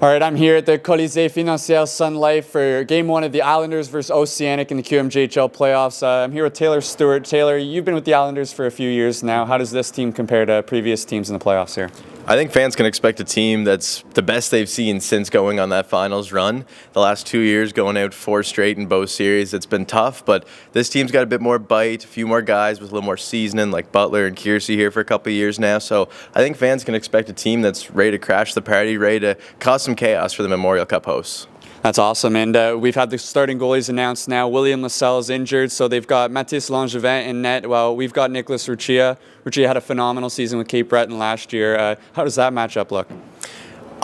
All right, I'm here at the Colisée Financière Sun Life for Game 1 of the Islanders versus Oceanic in the QMJHL Playoffs. I'm here with Taylor Stewart. Taylor, you've been with the Islanders for a few years now. How does this team compare to previous teams in the playoffs here? I think fans can expect a team that's the best they've seen since going on that finals run. The last 2 years, going out 4 straight in both series, it's been tough, but this team's got a bit more bite, a few more guys with a little more seasoning, like Butler and Kiersey here for a couple of years now. So I think fans can expect a team that's ready to crash the party, ready to cause some chaos for the Memorial Cup hosts. That's awesome, and we've had the starting goalies announced now. William Lasselle is injured, so they've got Mathis Langevin in net. Well, we've got Nicholas Ruchia. Ruchia had a phenomenal season with Cape Breton last year. How does that matchup look?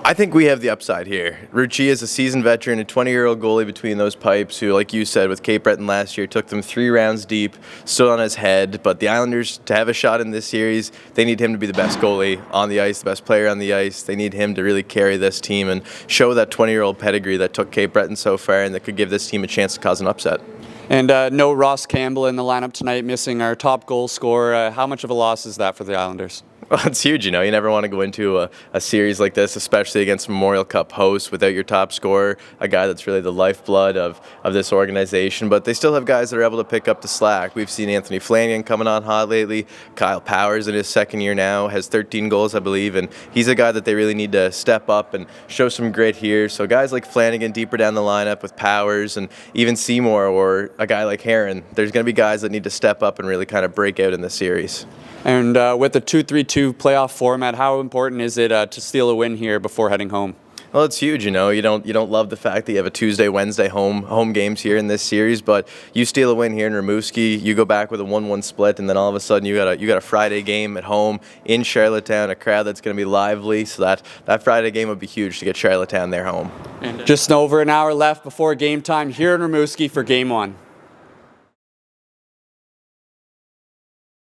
I think we have the upside here. Ruchia is a seasoned veteran, a 20-year-old goalie between those pipes who, like you said, with Cape Breton last year, took them 3 rounds deep, stood on his head. But the Islanders, to have a shot in this series, they need him to be the best goalie on the ice, the best player on the ice. They need him to really carry this team and show that 20-year-old pedigree that took Cape Breton so far and that could give this team a chance to cause an upset. And no Ross Campbell in the lineup tonight, missing our top goal scorer. How much of a loss is that for the Islanders? Well, it's huge. You never want to go into a series like this, especially against Memorial Cup hosts, without your top scorer, a guy that's really the lifeblood of this organization. But they still have guys that are able to pick up the slack. We've seen Anthony Flanagan coming on hot lately. Kyle Powers in his second year now has 13 goals, I believe, and he's a guy that they really need to step up and show some grit here. So guys like Flanagan deeper down the lineup with Powers and even Seymour or a guy like Heron, there's going to be guys that need to step up and really kind of break out in this series. And with the 2-3-2 playoff format, how important is it to steal a win here before heading home? Well, it's huge. You don't love the fact that you have a Tuesday, Wednesday home games here in this series, but you steal a win here in Rimouski, you go back with a 1-1 split, and then all of a sudden you got a Friday game at home in Charlottetown, a crowd that's going to be lively. So that Friday game would be huge to get Charlottetown their home. And just over an hour left before game time here in Rimouski for Game 1.